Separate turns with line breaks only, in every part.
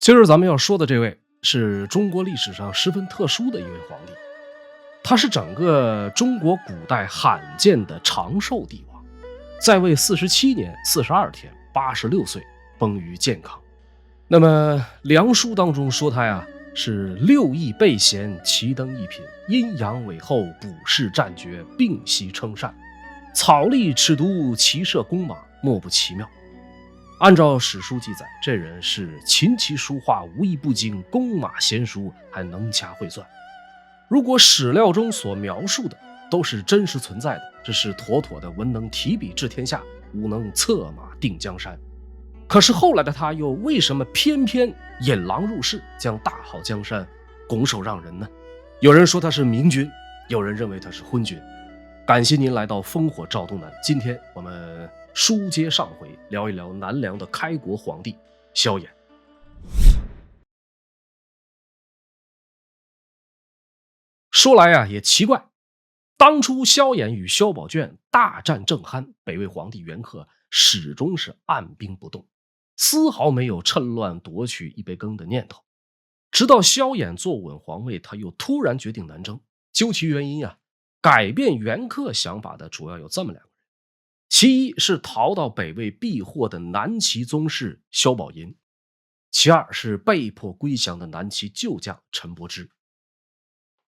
今儿咱们要说的这位是中国历史上十分特殊的一位皇帝，他是整个中国古代罕见的长寿帝王，在位47年42天86岁崩于健康。那么梁书当中说他呀是6邑备贤，齐登一品，阴阳伟后，卜筮战绝，并悉称善，草立尺牍，骑射弓马，莫不奇妙。按照史书记载，这人是琴棋书画无一不精，弓马娴熟，还能掐会算。如果史料中所描述的都是真实存在的，这是妥妥的文能提笔治天下，武能策马定江山。可是后来的他又为什么偏偏引狼入室，将大好江山拱手让人呢？有人说他是明君，有人认为他是昏君。感谢您来到烽火照东南，今天我们书接上回，聊一聊南梁的开国皇帝萧衍。说来啊也奇怪，当初萧衍与萧宝卷大战正酣，北魏皇帝元恪始终是按兵不动，丝毫没有趁乱夺取一杯羹的念头。直到萧衍坐稳皇位，他又突然决定南征。究其原因啊，改变元恪想法的主要有这么两个人，其一是逃到北魏避祸的南齐宗室萧宝寅，其二是被迫归降的南齐旧将陈伯之。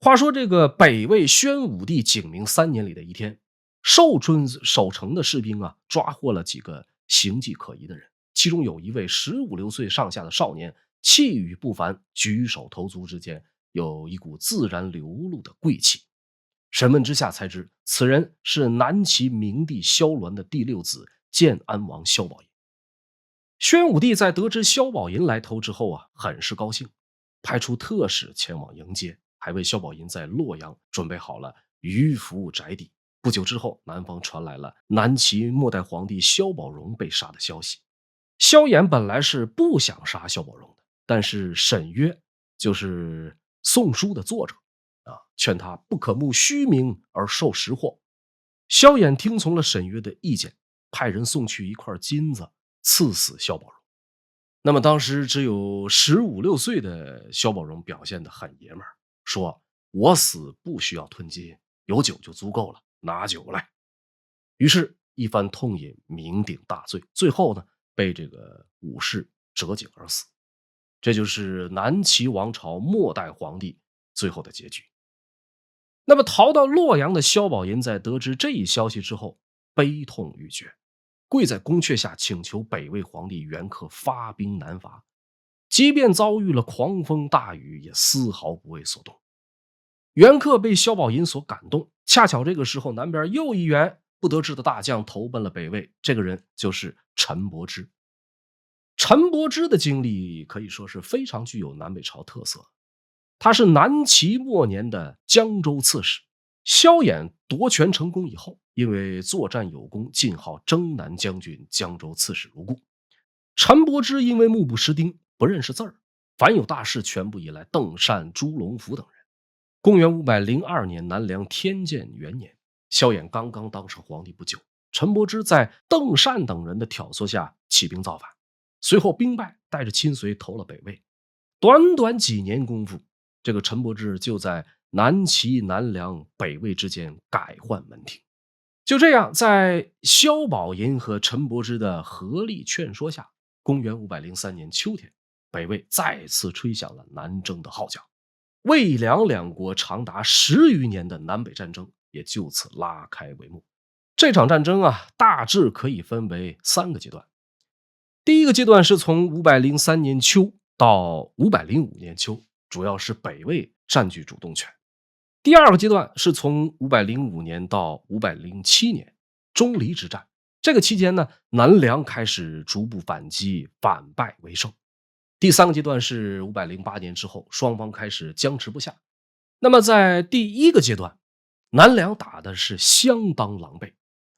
话说这个北魏宣武帝景明3年里的一天，寿春守城的士兵啊，抓获了几个形迹可疑的人，其中有一位15、16岁上下的少年，气宇不凡，举手投足之间有一股自然流露的贵气。审问之下才知，此人是南齐明帝萧鸾的第6子建安王萧宝寅。宣武帝在得知萧宝寅来投之后啊，很是高兴，派出特使前往迎接，还为萧宝寅在洛阳准备好了鱼服宅邸。不久之后，南方传来了南齐末代皇帝萧宝融被杀的消息。萧衍本来是不想杀萧宝融的，但是沈约就是宋书的作者劝他不可慕虚名而受实祸。萧衍听从了沈约的意见，派人送去一块金子，赐死萧宝融。那么当时只有15、16岁的萧宝融表现得很爷们儿，说我死不需要吞金，有酒就足够了，拿酒来。于是一番痛饮，酩酊大醉，最后呢被这个武士折颈而死。这就是南齐王朝末代皇帝最后的结局。那么逃到洛阳的萧宝寅在得知这一消息之后，悲痛欲绝，跪在宫阙下请求北魏皇帝元恪发兵南伐，即便遭遇了狂风大雨，也丝毫不为所动。元恪被萧宝寅所感动，恰巧这个时候南边又一员不得志的大将投奔了北魏，这个人就是陈伯之。陈伯之的经历可以说是非常具有南北朝特色，他是南齐末年的江州刺史。萧衍夺权成功以后，因为作战有功，晋号征南将军、江州刺史如故。陈伯之因为目不识丁，不认识字儿，凡有大事全部依赖邓善、朱龙福等人。公元502年南梁天监元年，萧衍刚刚当上皇帝不久，陈伯之在邓善等人的挑唆下起兵造反，随后兵败，带着亲随投了北魏。短短几年功夫，这个陈伯之就在南齐、南梁、北魏之间改换门庭。就这样，在萧宝寅和陈伯之的合力劝说下，公元503年秋天，北魏再次吹响了南征的号角。魏梁两国长达10余年的南北战争也就此拉开帷幕。这场战争啊，大致可以分为3个阶段。第一个阶段是从503年秋到505年秋，主要是北魏占据主动权。第二个阶段是从505年到507年，钟离之战。这个期间呢，南梁开始逐步反击，反败为胜。第三个阶段是508年之后，双方开始僵持不下。那么在第一个阶段，南梁打的是相当狼狈，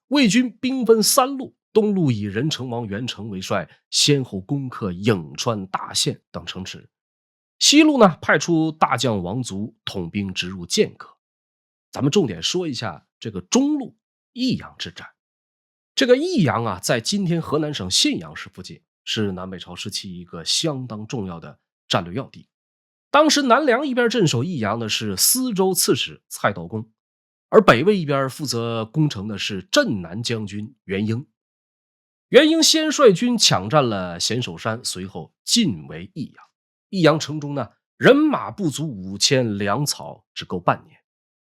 魏军兵分3路，东路以任城王元成为帅，先后攻克颍川、大县等城池。西路呢，派出大将王族统兵直入剑阁。咱们重点说一下这个中路益阳之战。这个益阳啊，在今天河南省信阳市附近，是南北朝时期一个相当重要的战略要地。当时南梁一边镇守益阳的是司州刺史蔡道公，而北魏一边负责攻城的是镇南将军袁英。袁英先率军抢占了咸守山，随后进围益阳。益阳城中呢，人马不足5000，粮草只够半年。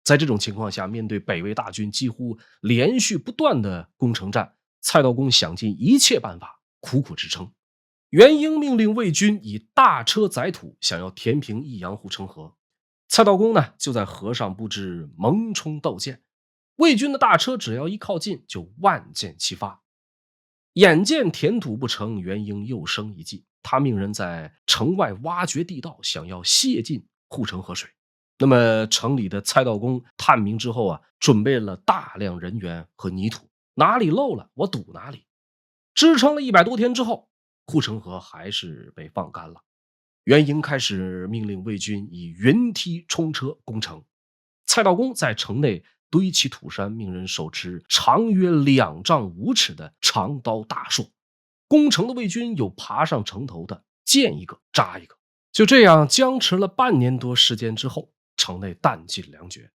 在这种情况下，面对北魏大军几乎连续不断的攻城战，蔡道公想尽一切办法，苦苦支撑。袁英命令魏军以大车载土，想要填平益阳护城河。蔡道公呢，就在河上布置蒙冲斗箭，魏军的大车只要一靠近，就万箭齐发。眼见填土不成，袁英又生一计，他命人在城外挖掘地道，想要泄进护城河水。那么城里的蔡道公探明之后准备了大量人员和泥土，哪里漏了我堵哪里。支撑了100多天之后，护城河还是被放干了。袁英开始命令魏军以云梯冲车攻城。蔡道公在城内堆起土山，命人手持长约2丈5尺的长刀大槊。攻城的魏军有爬上城头的，见一个扎一个。就这样僵持了半年多时间之后，城内弹尽粮绝。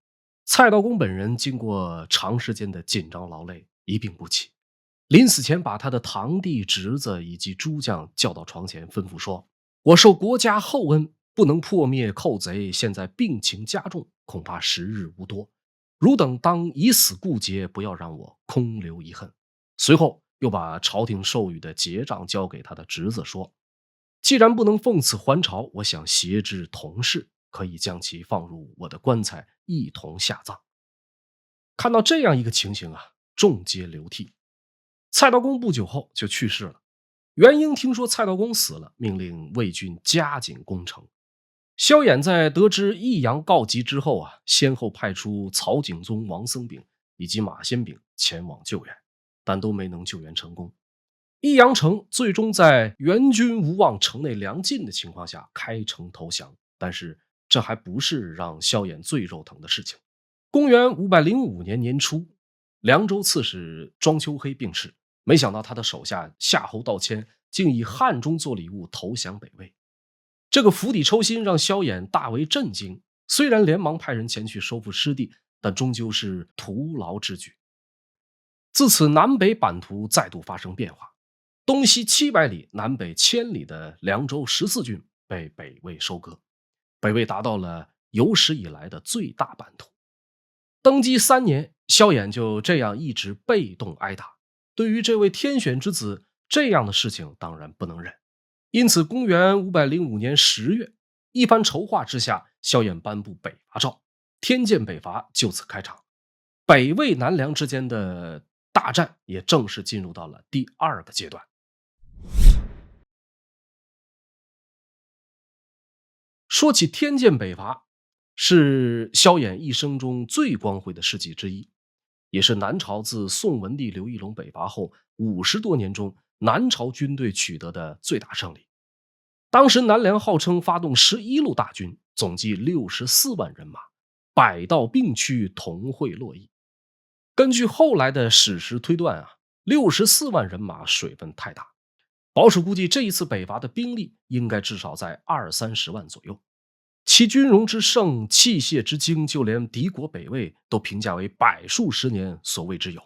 蔡道公本人经过长时间的紧张劳累，一病不起。临死前把他的堂弟、侄子以及诸将叫到床前，吩咐说：我受国家厚恩，不能破灭寇贼，现在病情加重，恐怕时日无多。汝等当以死顾节，不要让我空留遗恨。随后又把朝廷授予的节杖交给他的侄子，说：既然不能奉此还朝，我想挟之同室，可以将其放入我的棺材，一同下葬。看到这样一个情形众皆流涕。蔡道公不久后就去世了。袁英听说蔡道公死了，命令魏军加紧攻城。萧衍在得知益阳告急之后先后派出曹景宗、王僧炳以及马先炳前往救援，但都没能救援成功。益阳城最终在援军无望、城内粮尽的情况下开城投降，但是这还不是让萧衍最肉疼的事情。公元505年年初，凉州刺史庄丘黑病逝，没想到他的手下夏侯道谦竟以汉中做礼物投降北魏。这个釜底抽薪让萧衍大为震惊，虽然连忙派人前去收复失地，但终究是徒劳之举。自此南北版图再度发生变化，东西700里、南北1000里的凉州14郡被北魏收割，北魏达到了有史以来的最大版图。登基3年，萧衍就这样一直被动挨打。对于这位天选之子，这样的事情当然不能忍。因此公元505年10月，一番筹划之下，萧衍颁布北伐诏，天监北伐就此开场。北魏南梁之间的大战也正式进入到了第2个阶段。说起天监北伐，是萧衍一生中最光辉的事迹之一，也是南朝自宋文帝刘义隆北伐后50多年中南朝军队取得的最大胜利。当时南梁号称发动11路大军，总计64万人马，百道并驱，同会洛邑。根据后来的史实推断64万人马水分太大，保守估计这一次北伐的兵力应该至少在20-30万左右。其军容之盛，器械之精，就连敌国北魏都评价为百数十年所未之有。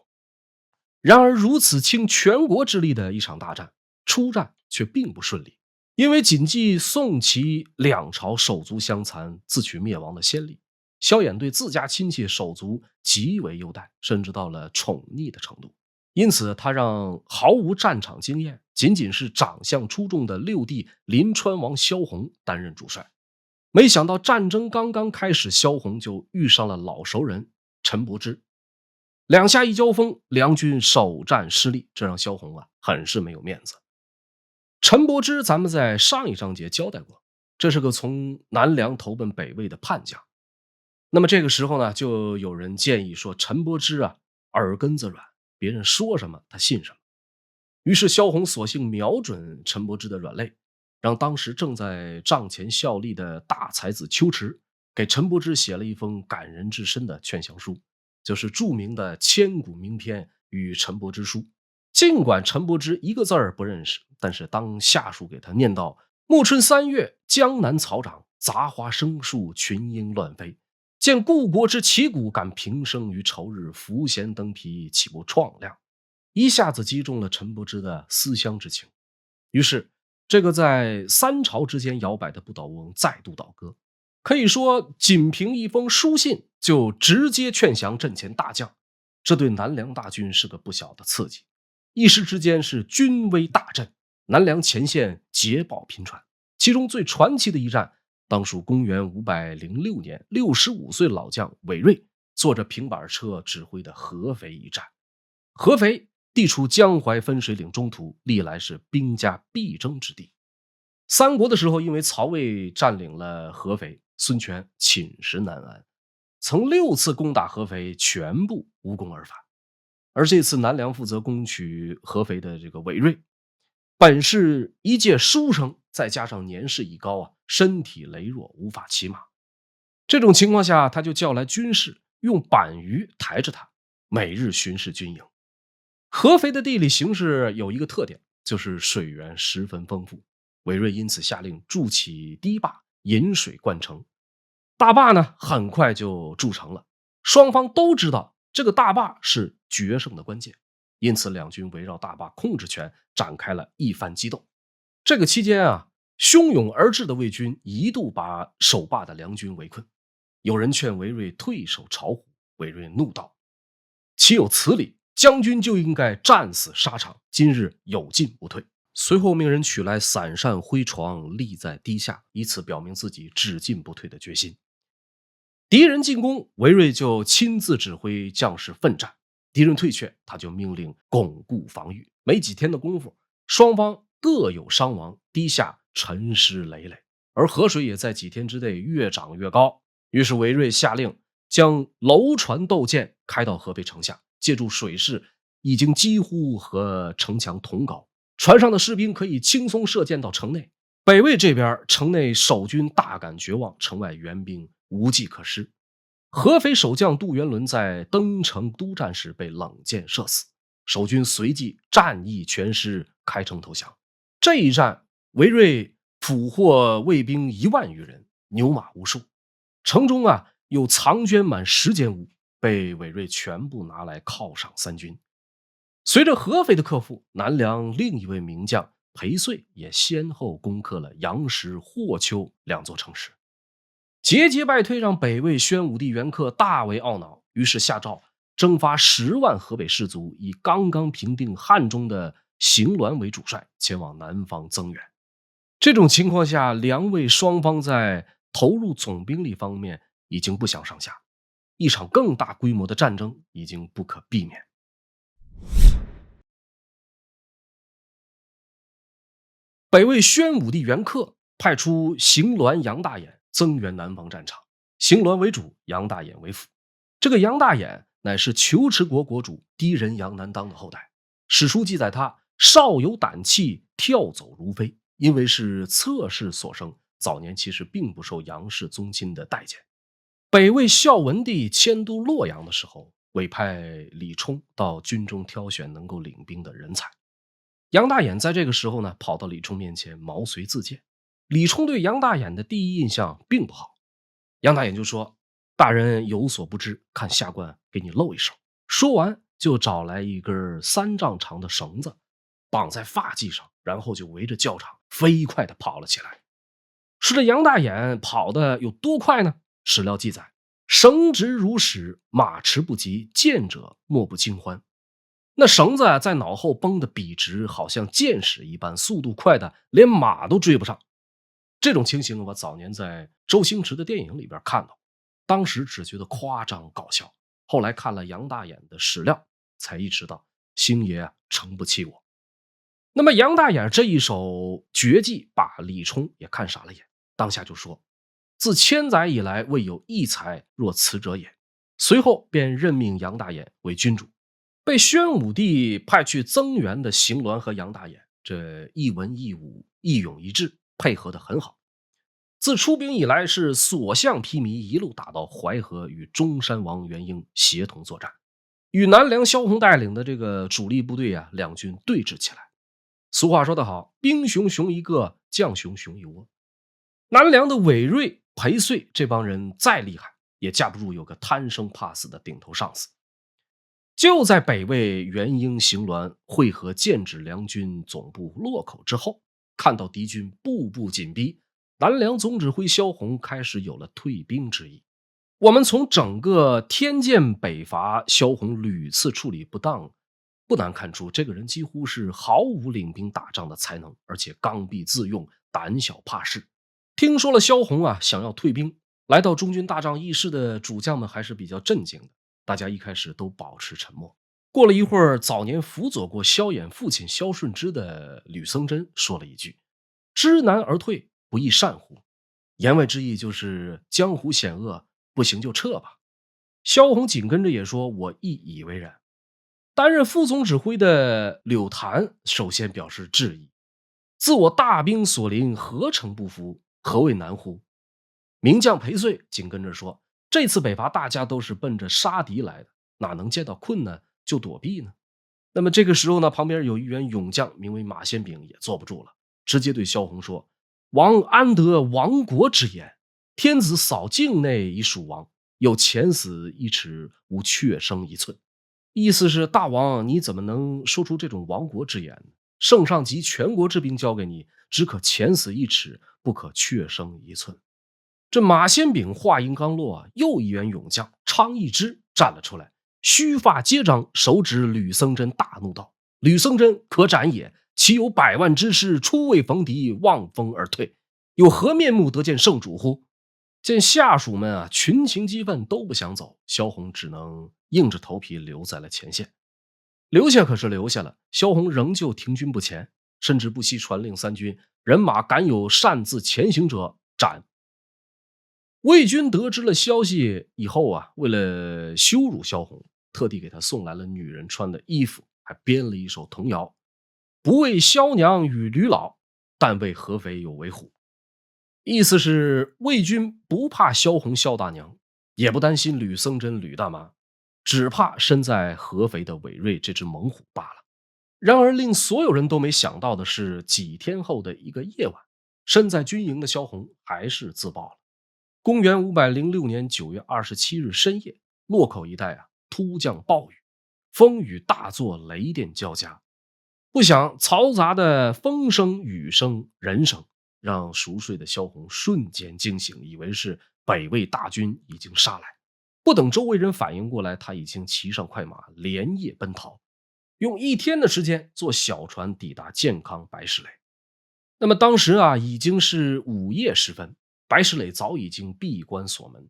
然而如此倾全国之力的一场大战，出战却并不顺利，因为谨记宋齐两朝手足相残、自取灭亡的先例，萧衍对自家亲戚手足极为优待，甚至到了宠溺的程度。因此他让毫无战场经验、仅仅是长相出众的六弟临川王萧红担任主帅。没想到战争刚刚开始，萧红就遇上了老熟人陈伯之。两下一交锋，梁军首战失利，这让萧红很是没有面子。陈伯之咱们在上一章节交代过，这是个从南梁投奔北魏的叛将。那么这个时候呢，就有人建议说陈伯之耳根子软，别人说什么他信什么。于是萧红索性瞄准陈伯之的软肋，让当时正在帐前效力的大才子丘池给陈伯之写了一封感人至深的劝降书，就是著名的千古名篇《与陈伯之书》。尽管陈伯之一个字儿不认识，但是当下属给他念到暮春三月，江南草长，杂花生树，群莺乱飞，见故国之旗鼓，敢平生于愁日，伏弦登皮，岂不怆亮？一下子击中了陈伯之的思乡之情。于是这个在三朝之间摇摆的不倒翁再度倒戈，可以说仅凭一封书信就直接劝降阵前大将，这对南梁大军是个不小的刺激。一时之间是军威大振，南梁前线捷报频传。其中最传奇的一战，当属公元506年65岁老将韦睿坐着平板车指挥的合肥一战。合肥地处江淮分水岭中途，历来是兵家必争之地。三国的时候，因为曹魏占领了合肥，孙权寝食难安，曾6次攻打合肥，全部无功而返。而这次南梁负责攻取合肥的这个韦睿，本是一介书生，再加上年事已高啊，身体羸弱，无法骑马。这种情况下，他就叫来军士，用板鱼抬着他，每日巡视军营。合肥的地理形势有一个特点，就是水源十分丰富。韦睿因此下令筑起堤坝，引水灌城。大坝呢，很快就筑成了。双方都知道这个大坝是决胜的关键，因此两军围绕大坝控制权展开了一番激斗。这个期间啊，汹涌而至的魏军一度把守坝的梁军围困。有人劝韦睿退守巢湖，韦睿怒道：岂有此理，将军就应该战死沙场，今日有进不退。随后命人取来伞扇灰床立在堤下，以此表明自己只进不退的决心。敌人进攻，韦睿就亲自指挥将士奋战；敌人退却，他就命令巩固防御。没几天的功夫，双方各有伤亡，堤下沉尸累累，而河水也在几天之内越涨越高。于是韦睿下令将楼船斗舰开到河北城下，借助水势已经几乎和城墙同高，船上的士兵可以轻松射箭到城内。北魏这边，城内守军大感绝望，城外援兵无计可施。合肥守将杜元伦在登城督战时被冷箭射死，守军随即战意全失，开城投降。这一战，韦睿俘获魏兵1万余人，牛马无数。城中啊有藏捐满10间屋，被韦睿全部拿来犒赏三军。随着合肥的克复，南梁另一位名将裴遂也先后攻克了杨石、霍丘2座城市。节节败退让北魏宣武帝元恪大为懊恼，于是下诏征发10万河北士卒，以刚刚平定汉中的邢鸾为主帅，前往南方增援。这种情况下，梁魏双方在投入总兵力方面已经不相上下，一场更大规模的战争已经不可避免。北魏宣武帝元恪派出邢鸾、杨大眼增援南方战场，邢鸾为主，杨大眼为辅。这个杨大眼乃是求池国国主狄仁杨难当的后代。史书记载他少有胆气，跳走如飞，因为是侧室所生，早年其实并不受杨氏宗亲的待见。北魏孝文帝迁都洛阳的时候，委派李冲到军中挑选能够领兵的人才。杨大眼在这个时候呢，跑到李冲面前毛遂自荐。李冲对杨大眼的第一印象并不好，杨大眼就说：大人有所不知，看下官给你露一手。说完就找来一根3丈长的绳子，绑在发髻上，然后就围着教场飞快地跑了起来。说这杨大眼跑得有多快呢？史料记载，绳直如矢，马驰不及，见者莫不惊欢。那绳子在脑后绷得笔直，好像箭矢一般，速度快的连马都追不上。这种情形我早年在周星驰的电影里边看到，当时只觉得夸张搞笑，后来看了杨大眼的史料，才意识到星爷诚不欺我。那么杨大眼这一手绝技把李冲也看傻了眼，当下就说：自千载以来未有一才若此者也。随后便任命杨大眼为君主。被宣武帝派去增援的邢鸾和杨大眼，这一文一武，一勇一智，配合得很好。自出兵以来是所向披靡，一路打到淮河，与中山王元婴协同作战。与南梁萧红带领的这个主力部队啊，两军对峙起来。俗话说得好，兵熊熊一个，将熊熊一窝。南梁的韦睿、裴遂这帮人再厉害，也架不住有个贪生怕死的顶头上司。就在北魏元婴行辕会合建制梁军总部洛口之后，看到敌军步步紧逼，南梁总指挥萧红开始有了退兵之意。我们从整个天剑北伐萧红屡次处理不当，不难看出这个人几乎是毫无领兵打仗的才能，而且刚愎自用，胆小怕事。听说了萧红啊想要退兵，来到中军大帐议事的主将们还是比较震惊的，大家一开始都保持沉默。过了一会儿，早年辅佐过萧衍父亲萧顺之的吕僧真说了一句：“知难而退，不亦善乎？”言外之意就是江湖险恶，不行就撤吧。萧红紧跟着也说：“我亦以为然。”担任副总指挥的柳谭首先表示质疑：“自我大兵所临，何诚不服？何谓难乎？”名将裴遂紧跟着说：“这次北伐大家都是奔着杀敌来的，哪能见到困难就躲避呢？”那么这个时候呢，旁边有一员勇将名为马先炳也坐不住了，直接对萧红说：“王安得亡国之言？天子扫境内以属亡，有前死一尺，无却生一寸。”意思是大王你怎么能说出这种亡国之言呢？圣上集全国之兵交给你，只可前死一尺，不可却生一寸。这马先炳话音刚落啊，又一员勇将昌义之站了出来，须发接掌，手指吕僧真，大怒道：“吕僧真可斩也！岂有100万之师初未逢敌，望风而退？有何面目得见圣主乎？”见下属们啊群情激愤，都不想走，萧红只能硬着头皮留在了前线。留下可是留下了，萧红仍旧停军不前，甚至不惜传令三军：人马敢有擅自前行者，斩。魏军得知了消息以后啊，为了羞辱萧红，特地给他送来了女人穿的衣服，还编了一首童谣：“不为萧娘与吕老，但为合肥有为虎。”意思是魏军不怕萧红萧大娘，也不担心吕僧真吕大妈，只怕身在合肥的韦睿这只猛虎罢了。然而令所有人都没想到的是，几天后的一个夜晚，身在军营的萧红还是自爆了。公元506年9月27日深夜，洛口一带啊突降暴雨，风雨大作，雷电交加。不想嘈杂的风声、雨声、人声让熟睡的萧红瞬间惊醒，以为是北魏大军已经杀来。不等周围人反应过来，他已经骑上快马，连夜奔逃，用1天的时间坐小船抵达建康白石垒。那么当时啊，已经是午夜时分，白石垒早已经闭关锁门。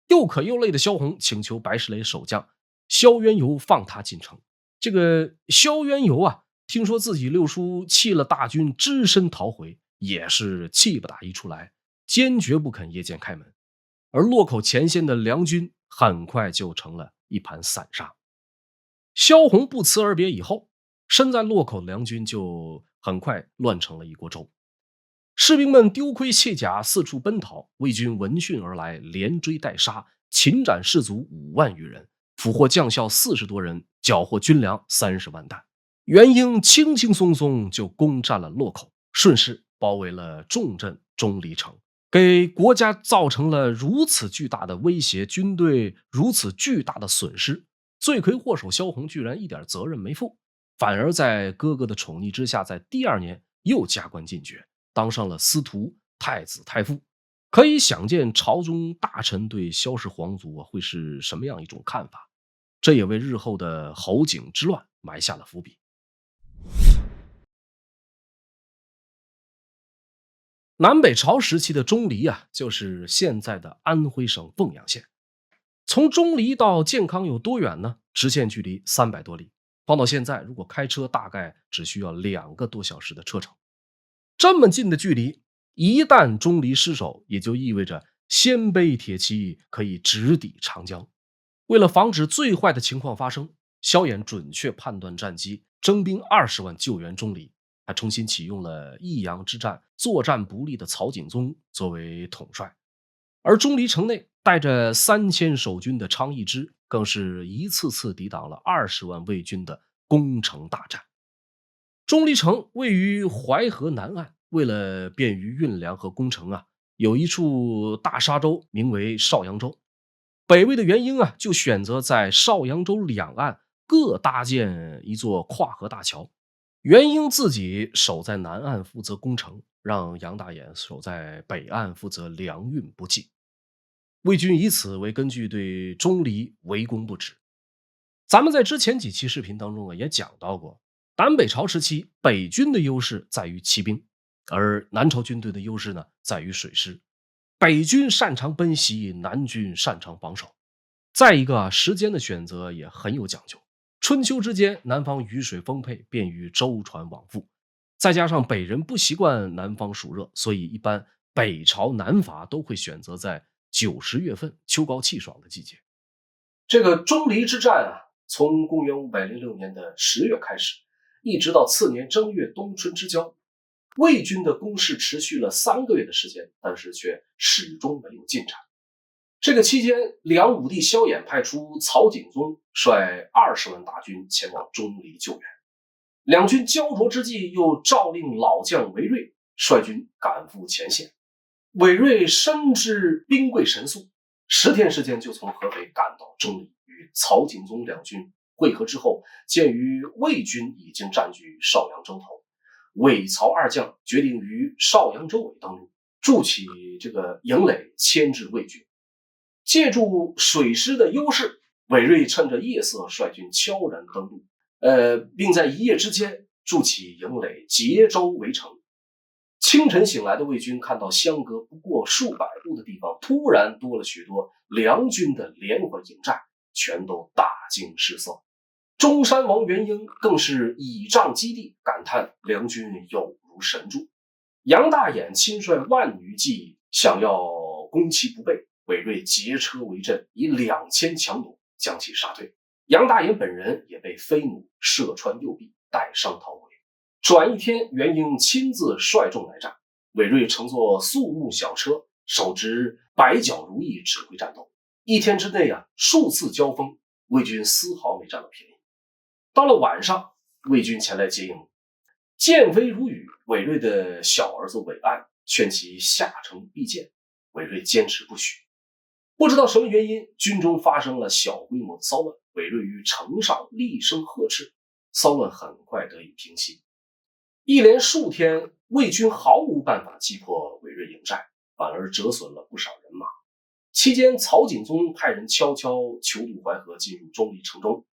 又渴又累的萧红请求白石垒守将萧渊游放他进城。这个萧渊游啊，听说自己六叔弃了大军，只身逃回，也是气不打一处来，坚决不肯夜间开门。而洛口前线的梁军很快就成了一盘散沙。萧红不辞而别以后，身在洛口的梁军就很快乱成了一锅粥。士兵们丢盔卸甲，四处奔逃，魏军闻讯而来，连追带杀，擒斩士卒5万余人，俘获将校40多人，缴获军粮30万担。元婴轻轻松松就攻占了洛口，顺势包围了重镇钟离城，给国家造成了如此巨大的威胁，军队如此巨大的损失。罪魁祸首萧红居然一点责任没负，反而在哥哥的宠溺之下，在第2年又加官进爵，当上了司徒、太子太傅。可以想见朝中大臣对萧氏皇族会是什么样一种看法，这也为日后的侯景之乱埋下了伏笔。南北朝时期的钟离啊，就是现在的安徽省凤阳县。从钟离到建康有多远呢？直线距离300多里，放到现在如果开车大概只需要2个多小时的车程。这么近的距离，一旦钟离失守，也就意味着鲜卑铁骑可以直抵长江。为了防止最坏的情况发生，萧衍准确判断战机，征兵20万救援钟离，还重新启用了益阳之战作战不利的曹景宗作为统帅。而钟离城内带着3000守军的昌邑之，更是一次次抵挡了20万魏军的攻城大战。钟离城位于淮河南岸，为了便于运粮和攻城有一处大沙洲名为邵阳洲。北魏的元英就选择在邵阳洲两岸各搭建一座跨河大桥，元英自己守在南岸负责攻城，让杨大眼守在北岸负责粮运不济。魏军以此为根据对钟离围攻不止。咱们在之前几期视频当中也讲到过，南北朝时期北军的优势在于骑兵，而南朝军队的优势呢在于水师。北军擅长奔袭，南军擅长防守。再一个时间的选择也很有讲究。春秋之间，南方雨水丰沛，便于舟船往复。再加上北人不习惯南方暑热，所以一般北朝南伐都会选择在9、10月份秋高气爽的季节。这个钟离之战从公元506年的10月开始，一直到次年正月冬春之交，魏军的攻势持续了3个月的时间，但是却始终没有进展。这个期间，梁武帝萧衍派出曹景宗率20万大军前往钟离救援。两军焦灼之际，又诏令老将韦睿率军赶赴前线。韦睿深知兵贵神速，10天时间就从合肥赶到钟离，与曹景宗两军会合之后，鉴于魏军已经占据邵阳洲头，韦曹二将决定于邵阳周围登陆，筑起这个营垒牵制魏军。借助水师的优势，韦睿趁着夜色率军悄然登陆，并在一夜之间筑起营垒，结周围城。清晨醒来的魏军看到相隔不过数百步的地方，突然多了许多梁军的连环营寨，全都大惊失色。中山王元英更是倚仗基地，感叹梁军有如神助。杨大眼亲率万余骑想要攻其不备，韦睿劫车围阵，以2000强弩将其杀退。杨大眼本人也被飞弩射穿右臂，带伤逃回。转一天，元英亲自率众来战，韦睿乘坐素木小车，手执百角如意指挥战斗。一天之内数次交锋，魏军丝毫没占到便宜。到了晚上，魏军前来接应，箭飞如雨。韦睿的小儿子韦安劝其下城避箭，韦睿坚持不许。不知道什么原因，军中发生了小规模的骚乱，韦睿于城上厉声呵斥，骚乱很快得以平息。一连数天，魏军毫无办法击破韦睿营寨，反而折损了不少人马。期间，曹景宗派人悄悄求渡淮河，进入钟离城中，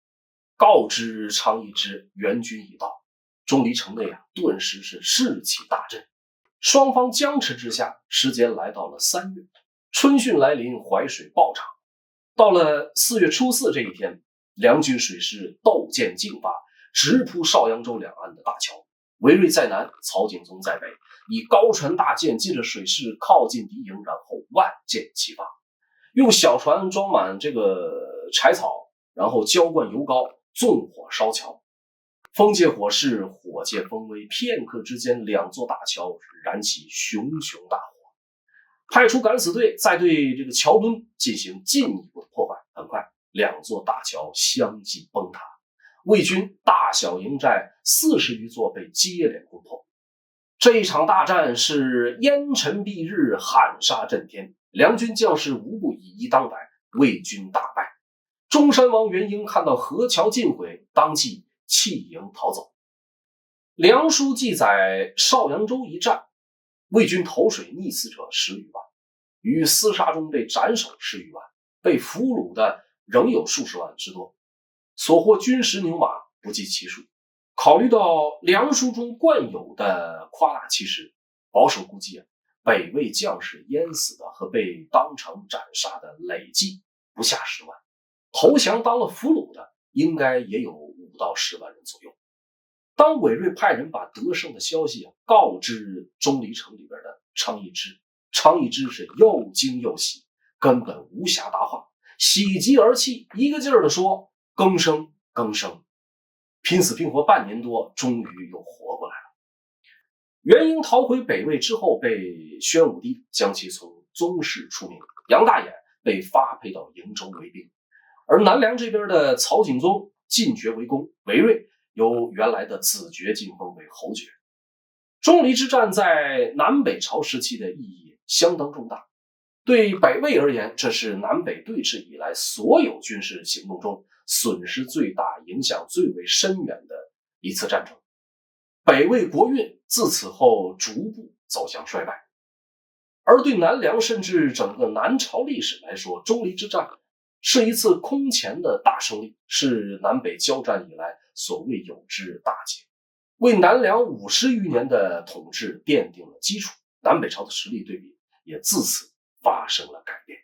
告知昌邑之援军已到。钟离城内顿时是士气大振。双方僵持之下，时间来到了3月，春汛来临，淮水暴涨。到了4月初4这一天，梁军水师斗剑竞发，直扑邵阳洲两岸的大桥。韦睿在南，曹景宗在北，以高船大舰借着水势靠近敌营，然后万箭齐发，用小船装满这个柴草，然后浇灌油膏，纵火烧桥。风借火势，火借风威，片刻之间，两座大桥燃起熊熊大火。派出敢死队，再对这个桥墩进行进一步的破坏。很快，两座大桥相继崩塌。魏军大小营寨40余座被接连攻破。这一场大战是烟尘蔽日，喊杀震天，梁军将士无不以一当百，魏军大败。中山王元英看到河桥尽毁，当即弃营逃走。梁书记载邵阳洲一战，魏军投水溺死者10余万，于厮杀中被斩首10余万，被俘虏的仍有数十万之多，所获军食牛马不计其数。考虑到梁书中惯有的夸大其词，保守估计北魏将士淹死的和被当场斩杀的累计不下10万，投降当了俘虏的应该也有5到10万人左右。当韦睿派人把得胜的消息告知钟离城里边的昌邑之，昌邑之是又惊又喜，根本无暇答话，喜极而泣，一个劲儿地说更生更生。拼死拼活半年多，终于又活过来了。元英逃回北魏之后，被宣武帝将其从宗室出名，杨大眼被发配到营州为兵，而南梁这边的曹景宗进爵为公，韦睿由原来的子爵晋封为侯爵。钟离之战在南北朝时期的意义相当重大，对北魏而言，这是南北对峙以来所有军事行动中损失最大、影响最为深远的一次战争。北魏国运自此后逐步走向衰败，而对南梁甚至整个南朝历史来说，钟离之战是一次空前的大胜利，是南北交战以来所未有之大捷，为南梁50余年的统治奠定了基础，南北朝的实力对比也自此发生了改变。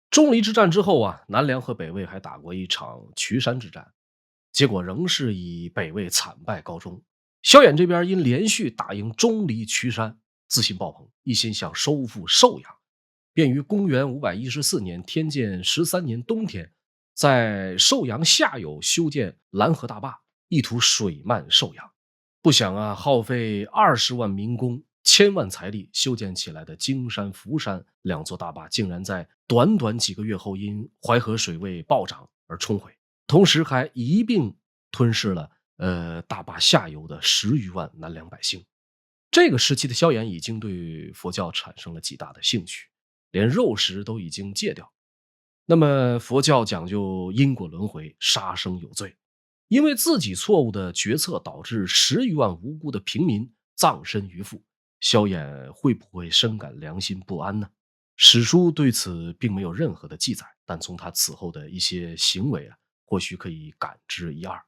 钟离之战之后啊，南梁和北魏还打过一场渠山之战，结果仍是以北魏惨败告终。萧衍这边因连续打赢钟离、渠山，自信爆棚，一心想收复寿阳，便于公元514年天建13年冬天，在寿阳下游修建拦河大坝，意图水漫寿阳。不想啊，耗费20万民工、1000万财力修建起来的荆山、福山2座大坝，竟然在短短几个月后因淮河水位暴涨而冲毁，同时还一并吞噬了大坝下游的10余万南梁百姓。这个时期的萧衍已经对佛教产生了极大的兴趣，连肉食都已经戒掉。那么佛教讲究因果轮回，杀生有罪，因为自己错误的决策导致10余万无辜的平民葬身鱼腹，萧衍会不会深感良心不安呢？史书对此并没有任何的记载，但从他此后的一些行为或许可以感知一二。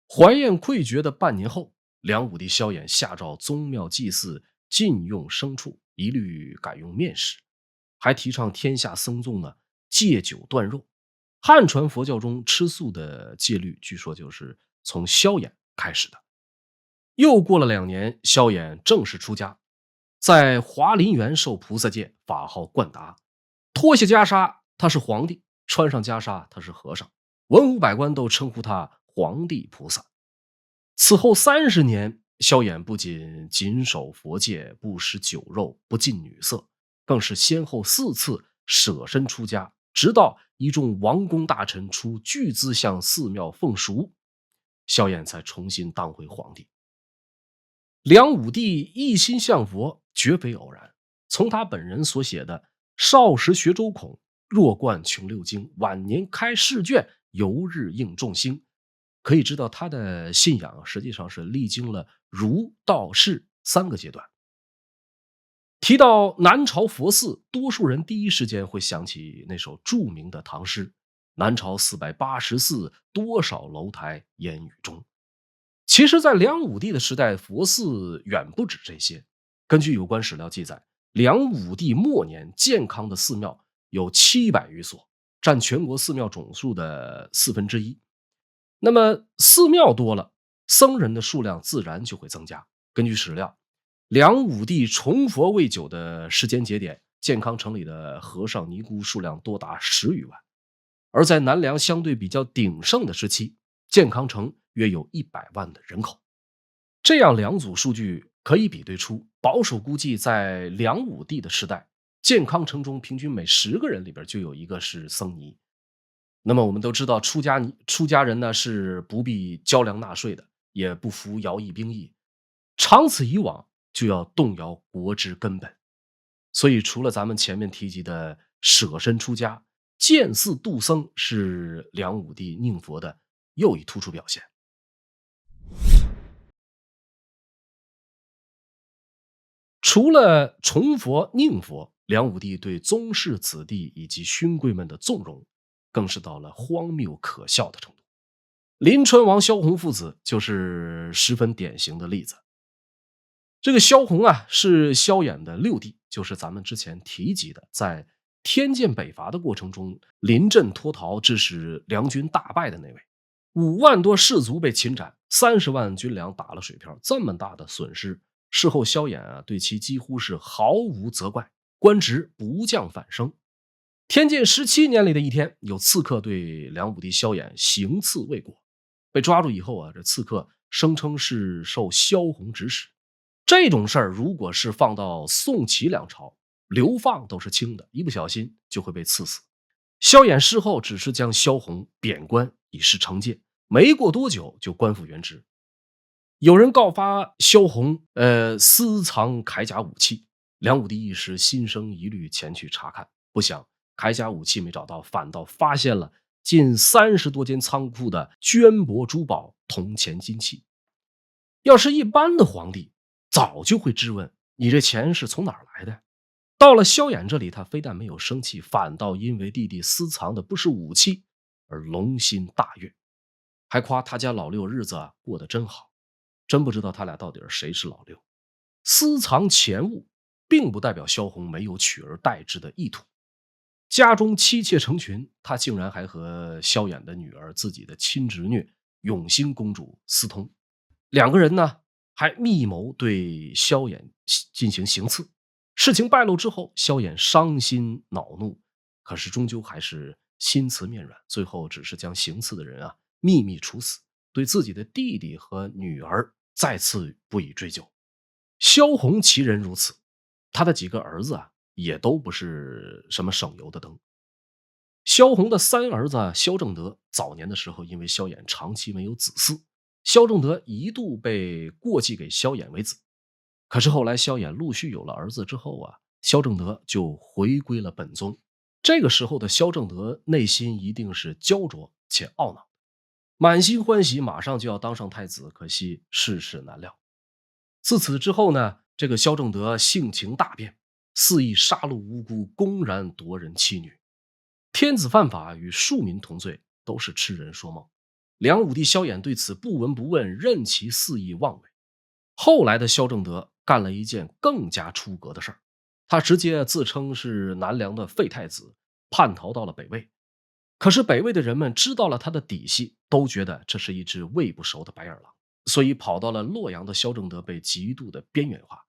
怀厌愧绝的半年后，梁武帝萧衍下诏宗庙祭祀禁用牲畜，一律改用面食，还提倡天下僧众戒酒断肉。汉传佛教中吃素的戒律，据说就是从萧衍开始的。又过了2年，萧衍正式出家，在华林园受菩萨戒，法号冠达。脱下袈裟，他是皇帝；穿上袈裟，他是和尚。文武百官都称呼他皇帝菩萨。此后30年，萧衍不仅谨守佛戒，不食酒肉，不近女色，更是先后4次舍身出家，直到一众王公大臣出巨资向寺庙奉赎，萧衍才重新当回皇帝。梁武帝一心向佛，绝非偶然。从他本人所写的“少时学周孔，弱冠穷六经，晚年开试卷，游日应众星”，可以知道他的信仰实际上是历经了儒、道、释3个阶段。提到南朝佛寺，多数人第一时间会想起那首著名的唐诗：“南朝480寺，多少楼台烟雨中。”其实在梁武帝的时代，佛寺远不止这些。根据有关史料记载，梁武帝末年健康的寺庙有700余所，占全国寺庙总数的1/4。那么寺庙多了，僧人的数量自然就会增加。根据史料，梁武帝崇佛未久的时间节点，健康城里的和尚尼姑数量多达10余万。而在南梁相对比较鼎盛的时期，健康城约有100万的人口。这样两组数据可以比对出，保守估计在梁武帝的时代，健康城中平均每10个人里边就有1个是僧尼。那么我们都知道，出家人呢是不必交粮纳税的，也不服徭役兵役，长此以往就要动摇国之根本。所以除了咱们前面提及的舍身出家，建寺度僧是梁武帝宁佛的又一突出表现。除了崇佛、宁佛，梁武帝对宗室子弟以及勋贵们的纵容，更是到了荒谬可笑的程度。临川王萧红父子就是十分典型的例子。这个萧红是萧衍的6弟，就是咱们之前提及的，在天建北伐的过程中临阵脱逃，致使梁军大败的那位。5万多士卒被擒斩，30万军粮打了水漂，这么大的损失，事后萧衍对其几乎是毫无责怪，官职不降反升。天建17年里的一天，有刺客对梁武帝萧衍行刺未果，被抓住以后这刺客声称是受萧红指使，这种事儿如果是放到宋齐两朝，流放都是轻的，一不小心就会被赐死。萧衍事后只是将萧红贬官以示惩戒，没过多久就官复原职。有人告发萧红私藏铠甲武器，梁武帝一时心生疑虑，前去查看，不想铠甲武器没找到，反倒发现了近30多间仓库的绢帛珠宝、铜钱金器。要是一般的皇帝，早就会质问你这钱是从哪儿来的。到了萧衍这里，他非但没有生气，反倒因为弟弟私藏的不是武器而龙心大悦，还夸他家老六日子过得真好。真不知道他俩到底谁是老六。私藏钱物并不代表萧红没有取而代之的意图。家中妻妾成群，他竟然还和萧衍的女儿，自己的亲侄女永兴公主私通，两个人呢还密谋对萧衍进行行刺。事情败露之后，萧衍伤心恼怒，可是终究还是心慈面软，最后只是将行刺的人秘密处死，对自己的弟弟和女儿再次不予追究。萧红其人如此，他的几个儿子也都不是什么省油的灯。萧红的三儿子萧正德早年的时候，因为萧衍长期没有子嗣，萧正德一度被过继给萧衍为子。可是后来萧衍陆续有了儿子之后萧正德就回归了本宗。这个时候的萧正德内心一定是焦灼且懊恼，满心欢喜马上就要当上太子，可惜世事难料。自此之后呢，这个萧正德性情大变，肆意杀戮无辜，公然夺人妻女。天子犯法与庶民同罪，都是痴人说梦。梁武帝萧衍对此不闻不问，任其肆意妄为。后来的萧正德干了一件更加出格的事儿，他直接自称是南梁的废太子，叛逃到了北魏。可是北魏的人们知道了他的底细，都觉得这是一只喂不熟的白眼狼，所以跑到了洛阳的萧正德被极度的边缘化。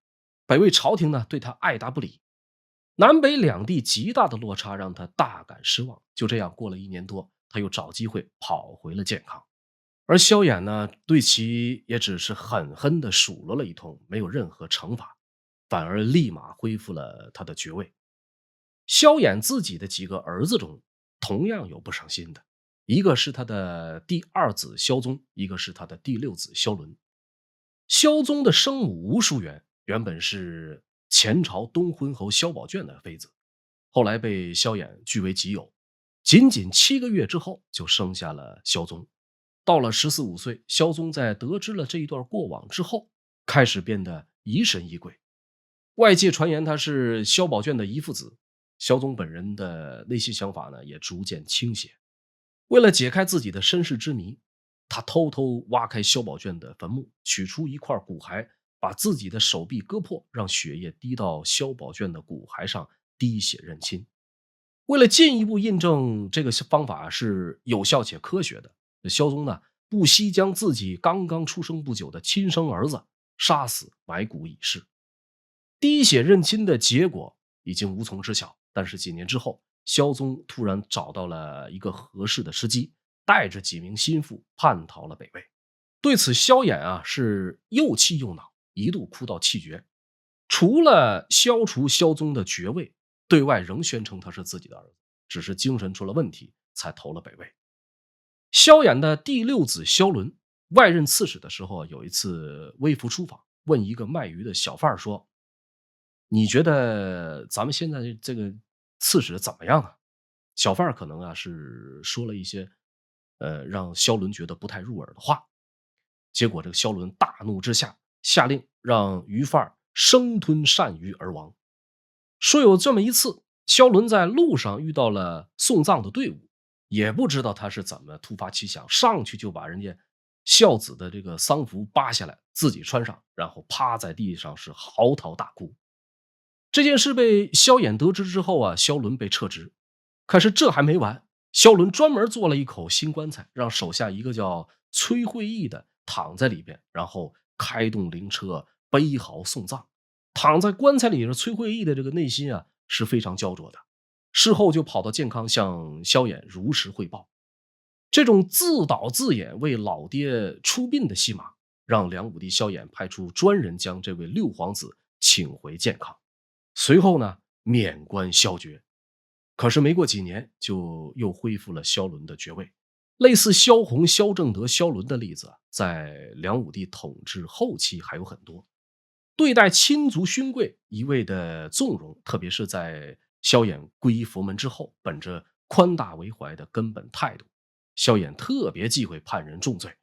北魏朝廷呢对他爱答不理，南北两地极大的落差让他大感失望。就这样过了1年多，他又找机会跑回了建康。而萧衍呢，对其也只是狠狠地数落了一通，没有任何惩罚，反而立马恢复了他的爵位。萧衍自己的几个儿子中，同样有不省心的，一个是他的第2子萧宗，一个是他的第6子萧伦。萧宗的生母吴淑媛原本是前朝东昏侯萧宝卷的妃子，后来被萧衍据为己有，仅仅7个月之后就生下了萧宗。到了14、15岁，萧宗在得知了这一段过往之后，开始变得疑神疑鬼。外界传言他是萧宝卷的遗父子，萧宗本人的内心想法呢也逐渐倾斜。为了解开自己的身世之谜，他偷偷挖开萧宝卷的坟墓，取出一块骨骸，把自己的手臂割破，让血液滴到萧宝卷的骨骸上，滴血认亲。为了进一步印证这个方法是有效且科学的，萧宗呢不惜将自己刚刚出生不久的亲生儿子杀死，埋骨以示。滴血认亲的结果已经无从知晓，但是几年之后，萧宗突然找到了一个合适的时机，带着几名心腹叛逃了北魏。对此萧衍是又气又恼，一度哭到气绝。除了消除萧宗的爵位，对外仍宣称他是自己的儿子，只是精神出了问题才投了北魏。萧衍的第6子萧伦外任刺史的时候，有一次微服出访，问一个卖鱼的小贩说：“你觉得咱们现在这个刺史怎么样啊？”小贩可能是说了一些让萧伦觉得不太入耳的话。结果这个萧伦大怒之下，下令让鱼贩生吞鳝鱼而亡。说有这么一次，萧伦在路上遇到了送葬的队伍，也不知道他是怎么突发奇想，上去就把人家孝子的这个丧服扒下来，自己穿上，然后趴在地上是嚎啕大哭。这件事被萧衍得知之后萧伦被撤职。可是这还没完，萧伦专门做了一口新棺材，让手下一个叫崔慧义的躺在里边，然后开动灵车悲嚎送葬。躺在棺材里的崔慧义的这个内心是非常焦灼的，事后就跑到建康向萧衍如实汇报。这种自导自演为老爹出殡的戏码让梁武帝萧衍派出专人将这位六皇子请回健康，随后呢免官萧爵。可是没过几年，就又恢复了萧伦的爵位。类似萧红、萧正德、萧伦的例子，在梁武帝统治后期还有很多。对待亲族勋贵一味的纵容，特别是在萧衍皈依佛门之后，本着宽大为怀的根本态度，萧衍特别忌讳判人重罪。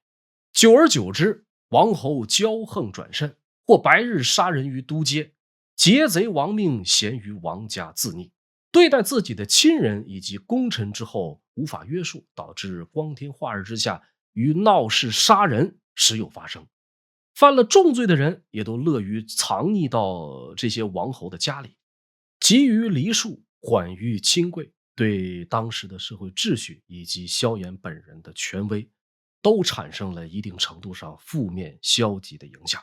久而久之，王侯骄横转甚，或白日杀人于都街，劫贼亡命，咸于王家自逆。对待自己的亲人以及功臣之后无法约束，导致光天化日之下于闹市杀人时有发生。犯了重罪的人也都乐于藏匿到这些王侯的家里，急于黎庶，缓于亲贵，对当时的社会秩序以及萧衍本人的权威都产生了一定程度上负面消极的影响。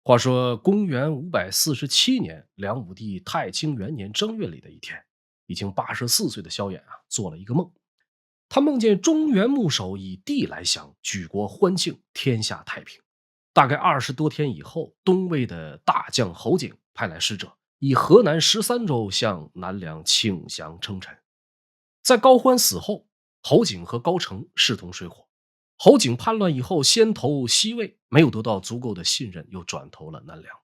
话说公元547年，梁武帝太清元年正月里的一天，已经84岁的萧衍做了一个梦。他梦见中原牧首以地来降，举国欢庆，天下太平。大概20多天以后，东魏的大将侯景派来使者，以河南13州向南梁请降称臣。在高欢死后，侯景和高澄势同水火。侯景叛乱以后，先投西魏，没有得到足够的信任，又转投了南梁。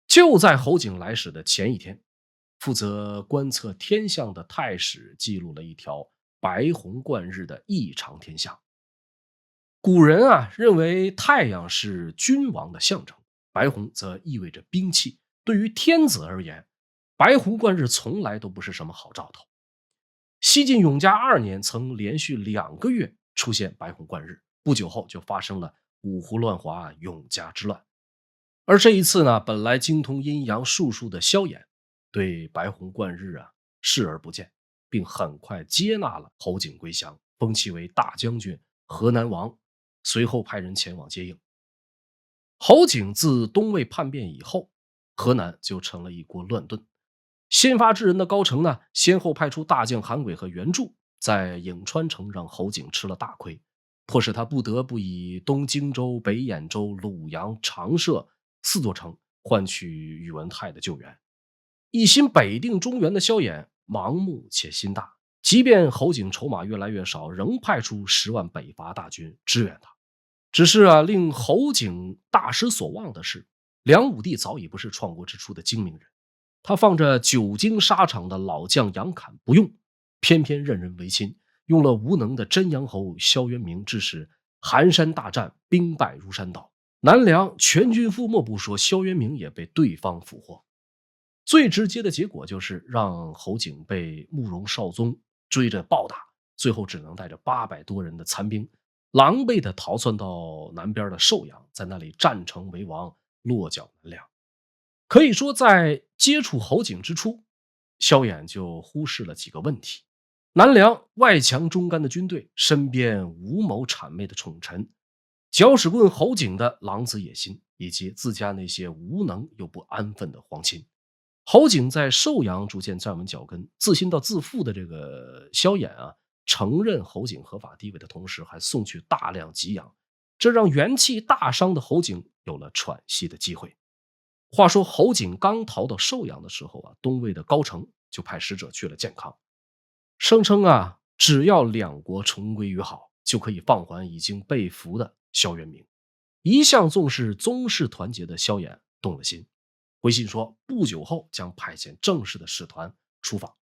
就在侯景来使的前一天，负责观测天象的太史记录了一条白虹贯日的异常天象。古人认为太阳是君王的象征，白虹则意味着兵器。对于天子而言，白虹贯日从来都不是什么好兆头。西晋永嘉2年，曾连续2个月出现白虹贯日，不久后就发生了五胡乱华、永嘉之乱。而这一次呢，本来精通阴阳术数的萧衍对白虹贯日视而不见，并很快接纳了侯景归降，封其为大将军、河南王，随后派人前往接应。侯景自东魏叛变以后，河南就成了一锅乱炖。先发制人的高澄呢，先后派出大将韩轨和袁术，在颍川城让侯景吃了大亏，迫使他不得不以东荆州、北兖州、鲁阳、长社4座城换取宇文泰的救援。一心北定中原的萧衍盲目且心大，即便侯景筹码越来越少，仍派出10万北伐大军支援他。只是令侯景大失所望的是，梁武帝早已不是创国之初的精明人，他放着久经沙场的老将杨侃不用，偏偏任人唯亲，用了无能的真阳侯萧渊明，致使寒山大战兵败如山倒。南梁全军覆没不说，萧渊明也被对方俘获。最直接的结果就是让侯景被慕容绍宗追着暴打，最后只能带着800多人的残兵狼狈地逃窜到南边的寿阳，在那里占城为王，落脚南梁。可以说，在接触侯景之初，萧衍就忽视了几个问题：南梁外强中干的军队，身边无谋谄媚的宠臣，搅屎棍侯景的狼子野心，以及自家那些无能又不安分的皇亲。侯景在寿阳逐渐站稳脚跟，自信到自负的这个萧衍承认侯景合法地位的同时，还送去大量给养，这让元气大伤的侯景有了喘息的机会。话说侯景刚逃到寿阳的时候东魏的高澄就派使者去了建康，声称只要2国重归于好，就可以放还已经被俘的萧渊明。一向重视宗室团结的萧衍动了心，回信说不久后将派遣正式的使团出访。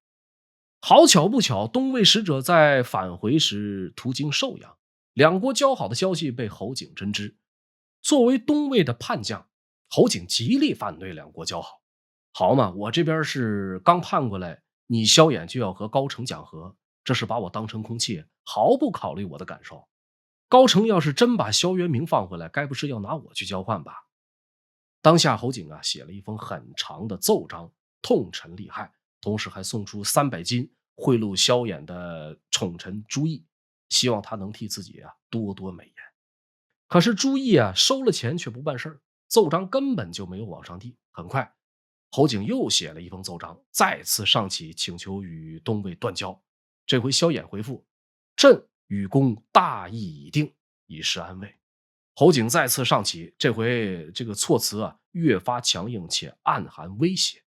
好巧不巧，东魏使者在返回时途经寿阳，2国交好的消息被侯景真知。作为东魏的叛将，侯景极力反对2国交好。好嘛，我这边是刚叛过来，你萧衍就要和高澄讲和，这是把我当成空气，毫不考虑我的感受。高澄要是真把萧渊明放回来，该不是要拿我去交换吧？当下侯景写了一封很长的奏章，痛陈利害，同时还送出300金贿赂萧衍的宠臣朱毅，希望他能替自己多多美言。可是朱毅收了钱却不办事，奏章根本就没有往上递。很快侯景又写了一封奏章，再次上启请求与东魏断交。这回萧衍回复：朕与公大义已定，以示安慰。侯景再次上启，这回这个措辞越发强硬且暗含威胁。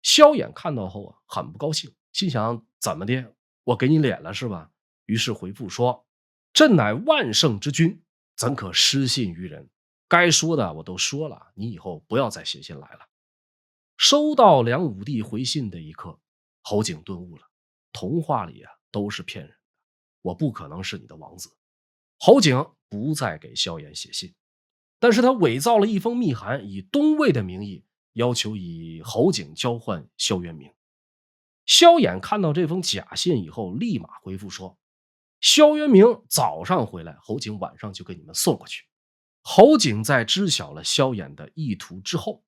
萧衍看到后很不高兴，心想怎么的，我给你脸了是吧？于是回复说：朕乃万圣之君，怎可失信于人？该说的我都说了，你以后不要再写信来了。收到梁武帝回信的一刻，侯景顿悟了，童话里都是骗人的，我不可能是你的王子。侯景不再给萧衍写信，但是他伪造了一封密函，以东魏的名义要求以侯景交换萧渊明。萧衍看到这封假信以后，立马回复说：萧渊明早上回来，侯景晚上就给你们送过去。侯景在知晓了萧衍的意图之后，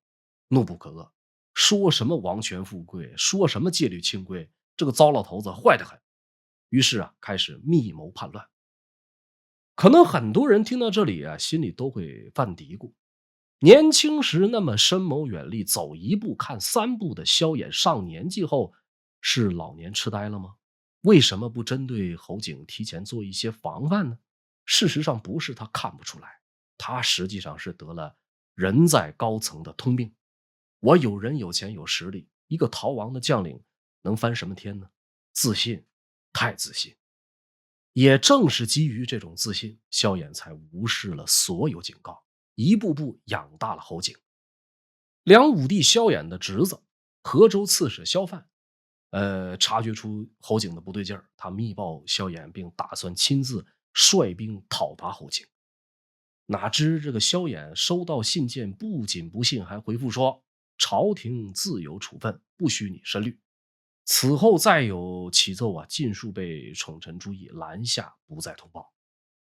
怒不可遏，说什么王权富贵，说什么戒律清规，这个糟老头子坏得很。于是开始密谋叛乱。可能很多人听到这里心里都会犯嘀咕，年轻时那么深谋远虑，走一步看三步的萧衍，上年纪后是老年痴呆了吗？为什么不针对侯景提前做一些防范呢？事实上不是他看不出来，他实际上是得了人在高层的通病。我有人有钱有实力，一个逃亡的将领能翻什么天呢？自信，太自信。也正是基于这种自信，萧衍才无视了所有警告，一步步养大了侯景。梁武帝萧衍的侄子河州刺史萧范察觉出侯景的不对劲儿，他密报萧衍，并打算亲自率兵讨伐侯景。哪知这个萧衍收到信件，不仅不信，还回复说：朝廷自有处分，不需你深虑。此后再有启奏尽数被宠臣朱翊拦下，不再通报。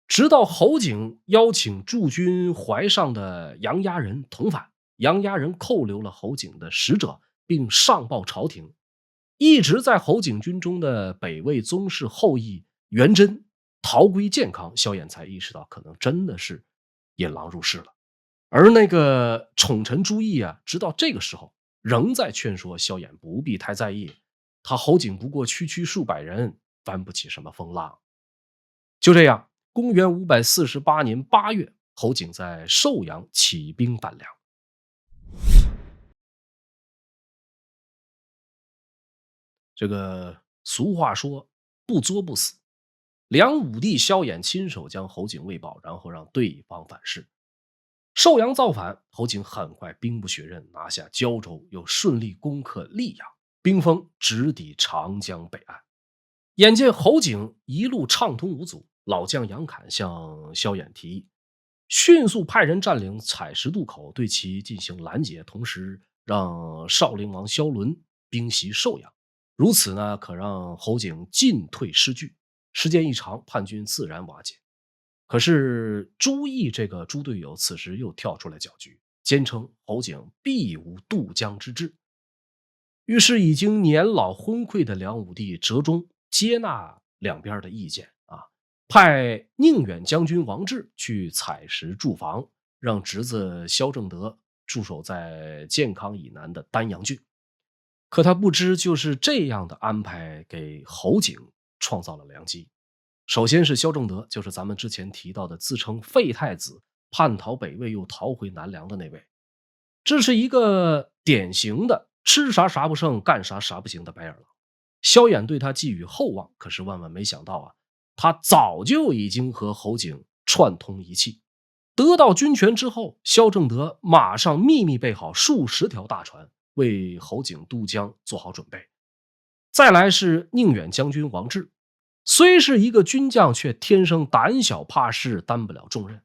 直到侯景邀请驻军怀上的杨家人同返，杨家人扣留了侯景的使者，并上报朝廷。一直在侯景军中的北魏宗室后裔元贞逃归建康，萧衍才意识到可能真的是引狼入室了。而那个宠臣朱翊直到这个时候仍在劝说萧衍不必太在意，他侯景不过区区数百人，翻不起什么风浪。就这样，公元548年8月，侯景在寿阳起兵反梁。这个俗话说不作不死，梁武帝萧衍亲手将侯景喂饱，然后让对方反噬。寿阳造反，侯景很快兵不血刃，拿下胶州，又顺利攻克溧阳，兵锋直抵长江北岸。眼见侯景一路畅通无阻，老将杨侃向萧衍提议，迅速派人占领采石渡口，对其进行拦截，同时让少陵王萧伦兵袭寿阳。如此呢，可让侯景进退失据，时间一长，叛军自然瓦解。可是朱毅这个猪队友此时又跳出来搅局，坚称侯景必无渡江之志。于是已经年老昏聩的梁武帝折中接纳两边的意见派宁远将军王志去采石驻防，让侄子萧正德驻守在建康以南的丹阳郡。可他不知，就是这样的安排给侯景创造了良机。首先是萧正德，就是咱们之前提到的自称废太子，叛逃北魏又逃回南梁的那位。这是一个典型的吃啥啥不剩，干啥啥不行的白眼狼。萧衍对他寄予厚望，可是万万没想到他早就已经和侯景串通一气。得到军权之后，萧正德马上秘密备好数十条大船，为侯景渡江做好准备。再来是宁远将军王志，虽是一个军将，却天生胆小怕事，担不了重任。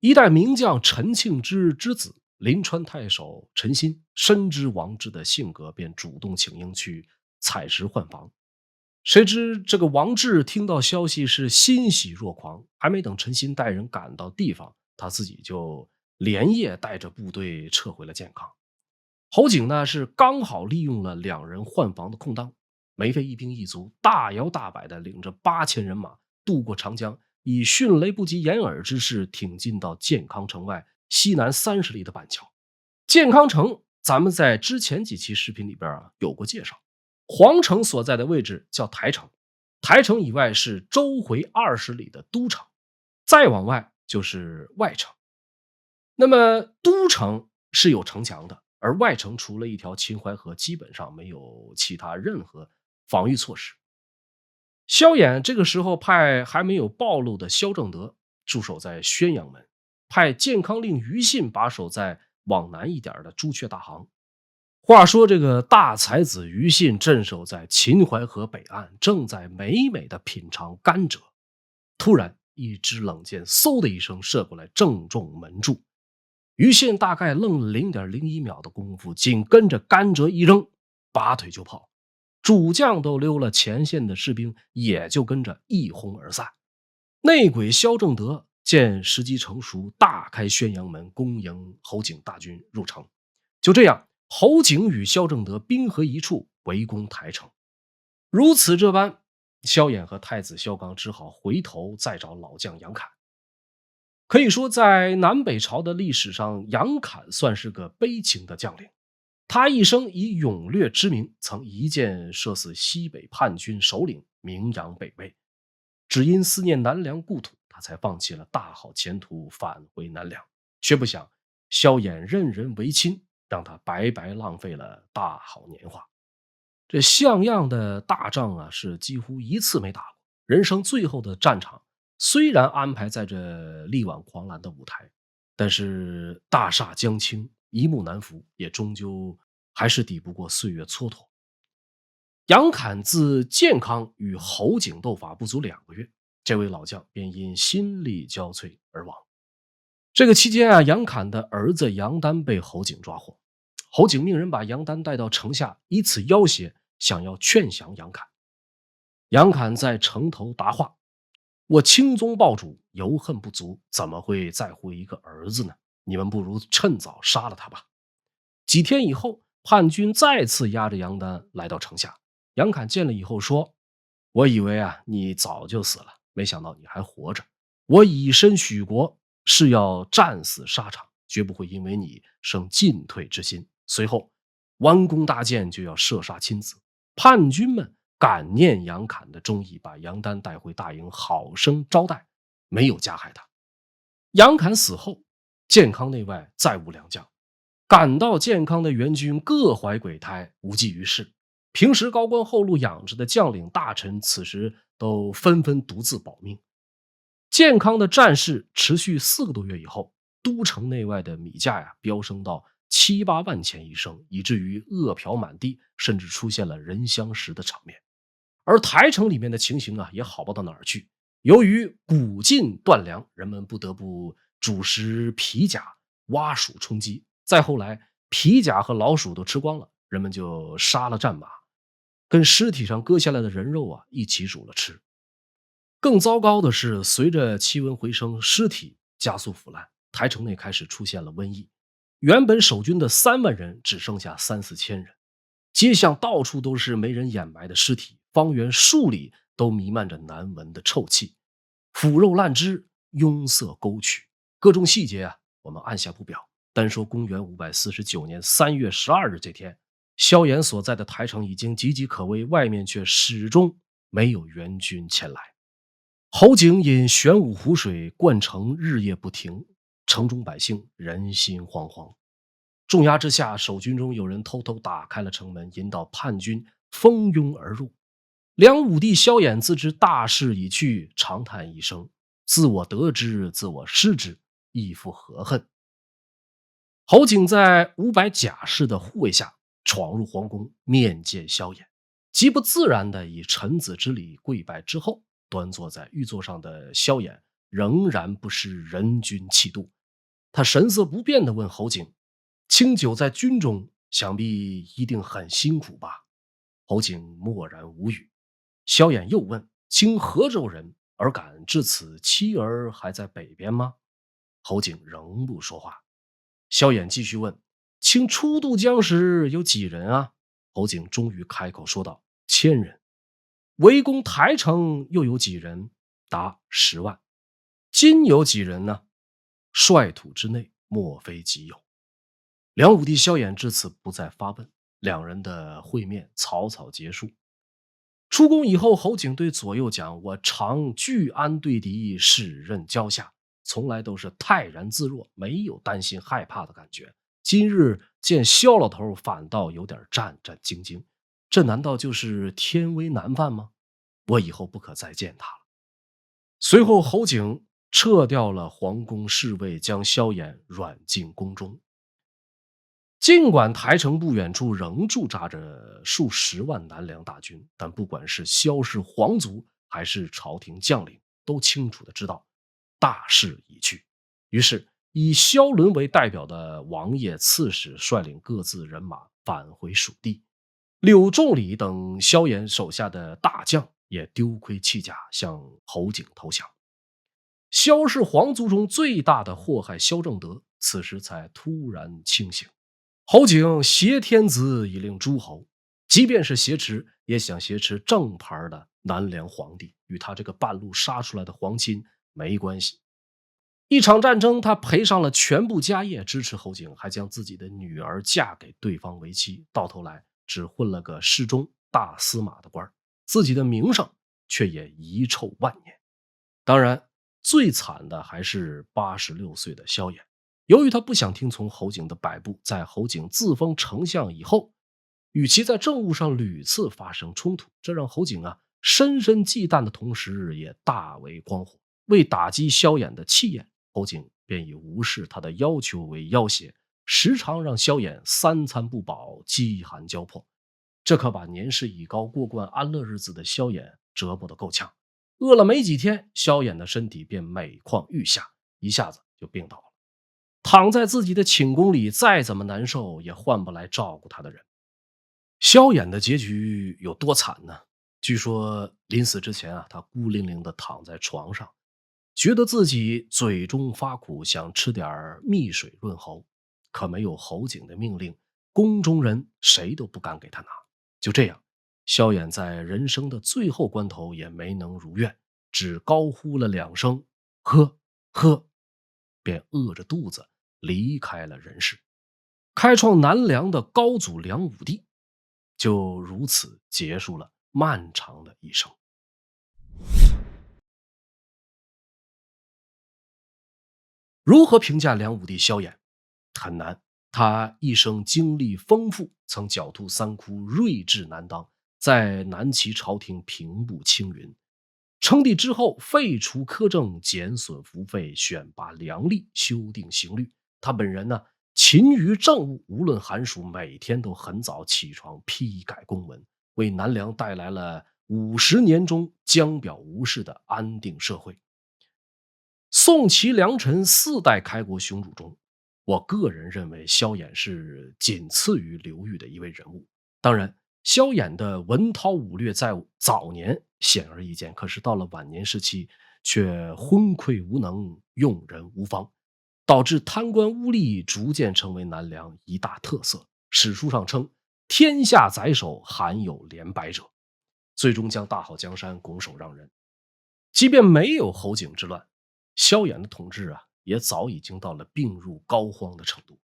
一代名将陈庆之之子临川太守陈新深知王志的性格，便主动请缨去采石换防。谁知这个王志听到消息是欣喜若狂，还没等陈新带人赶到地方，他自己就连夜带着部队撤回了建康。侯景呢是刚好利用了两人换防的空当，没费一兵一卒，大摇大摆地领着8000人马渡过长江，以迅雷不及掩耳之势挺进到建康城外西南30里的板桥。建康城咱们在之前几期视频里边有过介绍，皇城所在的位置叫台城，台城以外是周回20里的都城，再往外就是外城。那么都城是有城墙的，而外城除了一条秦淮河，基本上没有其他任何防御措施。萧衍这个时候派还没有暴露的萧正德驻守在宣阳门，派建康令于信把守在往南一点的朱雀大行。话说这个大才子于信镇守在秦淮河北岸，正在美美的品尝甘蔗，突然一支冷箭嗖的一声射过来，正中门柱。于信大概愣了0.01秒的功夫，紧跟着甘蔗一扔，拔腿就跑。主将都溜了，前线的士兵也就跟着一哄而散。内鬼萧正德见时机成熟，大开宣阳门，攻迎侯景大军入城。就这样，侯景与萧正德兵合一处，围攻台城。如此这般，萧衍和太子萧纲只好回头再找老将杨侃。可以说，在南北朝的历史上，杨侃算是个悲情的将领。他一生以勇略知名，曾一箭射死西北叛军首领，名扬北魏。只因思念南梁故土，他才放弃了大好前途，返回南梁。却不想萧衍任人唯亲，让他白白浪费了大好年华。这像样的大仗啊，是几乎一次没打过。人生最后的战场，虽然安排在这力挽狂澜的舞台，但是大厦将倾，一木难扶，也终究还是抵不过岁月蹉跎。杨侃自建康与侯景斗法不足2个月，这位老将便因心力交瘁而亡。这个期间啊，杨侃的儿子杨丹被侯景抓获，侯景命人把杨丹带到城下，以此要挟，想要劝降杨侃。杨侃在城头答话：我亲宗报主，犹恨不足，怎么会在乎一个儿子呢？你们不如趁早杀了他吧。几天以后，叛军再次押着杨丹来到城下。杨侃见了以后说：我以为啊你早就死了，没想到你还活着。我以身许国，是要战死沙场，绝不会因为你生进退之心。随后弯弓搭箭，就要射杀亲子。叛军们感念杨侃的忠义，把杨丹带回大营，好生招待，没有加害他。杨侃死后，建康内外再无良将，赶到建康的援军各怀鬼胎，无济于事。平时高官厚禄养着的将领大臣，此时都纷纷独自保命。建康的战事持续4个多月以后，都城内外的米价飙升到7、8万钱一升，以至于饿殍满地，甚至出现了人相食的场面。而台城里面的情形也好不到哪儿去。由于谷尽断粮，人们不得不主食皮甲、蛙鼠充饥。再后来，皮甲和老鼠都吃光了，人们就杀了战马，跟尸体上割下来的人肉一起煮了吃。更糟糕的是，随着气温回升，尸体加速腐烂，台城内开始出现了瘟疫。原本守军的3万人只剩下3、4千人，街巷到处都是没人掩埋的尸体，方圆数里都弥漫着难闻的臭气，腐肉烂枝，壅塞沟渠，各种细节我们按下不表。单说公元549年3月12日这天，萧衍所在的台城已经岌岌可危，外面却始终没有援军前来。侯景引玄武湖水灌城，日夜不停，城中百姓人心惶惶。重压之下，守军中有人偷偷打开了城门，引导叛军蜂拥而入。梁武帝萧衍自知大势已去，长叹一声：自我得之，自我失之，亦复何恨。侯景在500甲士的护卫下闯入皇宫，面见萧衍，极不自然地以臣子之礼跪拜之后，端坐在御座上的萧衍仍然不失人君气度。他神色不变地问侯景：卿久在军中，想必一定很辛苦吧？侯景默然无语。萧衍又问：卿何州人，而敢至此，妻儿还在北边吗？侯景仍不说话。萧衍继续问：卿初渡江时有几人啊？侯景终于开口说道：1000人。围攻台城又有几人？达10万。今有几人呢？率土之内，莫非己有。梁武帝萧衍至此不再发问，两人的会面草草结束。出宫以后，侯景对左右讲：“我常拒安对敌，使任交下，从来都是泰然自若，没有担心害怕的感觉。今日见萧老头，反倒有点战战兢兢，这难道就是天威难犯吗？我以后不可再见他了。”随后，侯景撤掉了皇宫侍卫，将萧衍软禁宫中。尽管台城不远处仍驻扎着数十万南梁大军，但不管是萧氏皇族还是朝廷将领，都清楚地知道大势已去。于是，以萧伦为代表的王爷、刺史率领各自人马返回蜀地。柳仲礼等萧衍手下的大将也丢盔弃甲，向侯景投降。萧氏皇族中最大的祸害萧正德，此时才突然清醒。侯景挟天子以令诸侯，即便是挟持，也想挟持正牌的南梁皇帝，与他这个半路杀出来的皇亲没关系。一场战争，他赔上了全部家业支持侯景，还将自己的女儿嫁给对方为妻，到头来只混了个侍中、大司马的官，自己的名声却也遗臭万年。当然，最惨的还是86岁的萧衍。由于他不想听从侯景的摆布，在侯景自封丞相以后，与其在政务上屡次发生冲突，这让侯景深深忌惮的同时，也大为光火。为打击萧衍的气焰，侯景便以无视他的要求为要挟，时常让萧衍3餐不饱，饥寒交迫。这可把年事已高、过惯安乐日子的萧衍折磨得够呛。饿了没几天，萧衍的身体便每况愈下，一下子就病倒了。躺在自己的寝宫里，再怎么难受也换不来照顾他的人。萧衍的结局有多惨呢？据说临死之前他孤零零地躺在床上，觉得自己嘴中发苦，想吃点蜜水润喉，可没有侯景的命令，宫中人谁都不敢给他拿。就这样，萧衍在人生的最后关头也没能如愿，只高呼了2声喝喝，便饿着肚子离开了人世。开创南梁的高祖梁武帝就如此结束了漫长的一生。如何评价梁武帝萧衍？很难。他一生经历丰富，曾狡兔3窟，睿智难当，在南齐朝廷平步青云。称帝之后，废除苛政，减损服费，选拔良吏，修订刑律。他本人勤于政务，无论寒暑，每天都很早起床批改公文，为南梁带来了50年中江表无事的安定社会。宋齐梁陈4代开国雄主中，我个人认为萧衍是仅次于刘裕的一位人物。当然，萧衍的文韬武略在早年显而易见，可是到了晚年时期却昏聩无能，用人无方，导致贪官污吏逐渐成为南梁一大特色。史书上称天下宰首，罕有连败者，最终将大好江山拱手让人。即便没有侯景之乱，萧衍的统治也早已经到了病入膏肓的程度。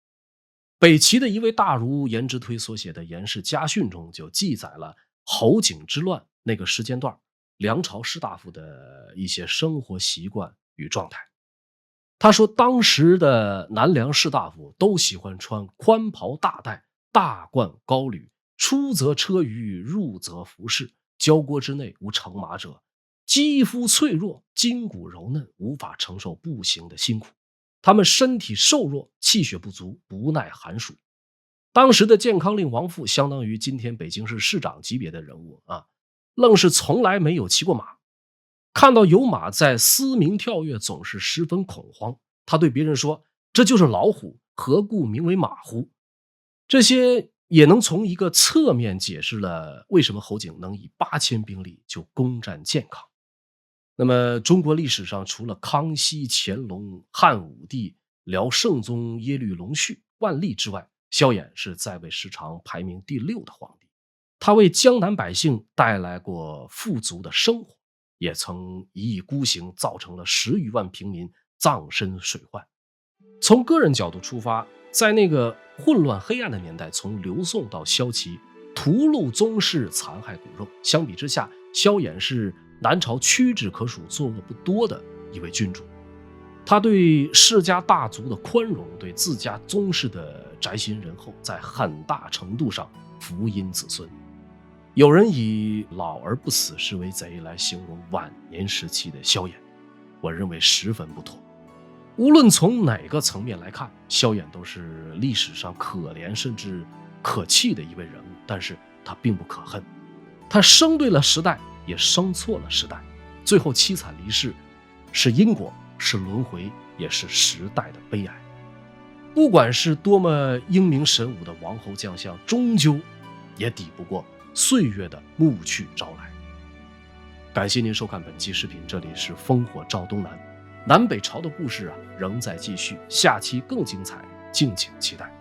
北齐的一位大儒颜之推所写的《颜氏家训》中就记载了侯景之乱那个时间段梁朝士大夫的一些生活习惯与状态。他说，当时的南梁士大夫都喜欢穿宽袍大带，大冠高履，出则车舆，入则服饰，交郭之内无乘马者，肌肤脆弱，筋骨柔嫩，无法承受步行的辛苦。他们身体瘦弱，气血不足，不耐寒暑。当时的健康令王父相当于今天北京市市长级别的人物愣是从来没有骑过马。看到有马在嘶鸣跳跃，总是十分恐慌。他对别人说，这就是老虎，何故名为马乎？这些也能从一个侧面解释了为什么侯景能以8000兵力就攻占健康。那么中国历史上除了康熙、乾隆、汉武帝、辽圣宗耶律隆绪、万历之外，萧衍是在位时长排名第6的皇帝。他为江南百姓带来过富足的生活，也曾一意孤行，造成了10余万平民葬身水患。从个人角度出发，在那个混乱黑暗的年代，从刘宋到萧齐，屠戮宗室，残害骨肉。相比之下，萧衍是南朝屈指可数、作恶不多的一位君主。他对世家大族的宽容，对自家宗室的宅心仁厚，在很大程度上福荫子孙。有人以老而不死是为贼来形容晚年时期的萧衍，我认为十分不妥。无论从哪个层面来看，萧衍都是历史上可怜甚至可气的一位人物，但是他并不可恨。他生对了时代，也生错了时代，最后凄惨离世，是因果，是轮回，也是时代的悲哀。不管是多么英明神武的王侯将相，终究也抵不过岁月的暮去朝来。感谢您收看本期视频，这里是烽火照东南，南北朝的故事仍在继续，下期更精彩，敬请期待。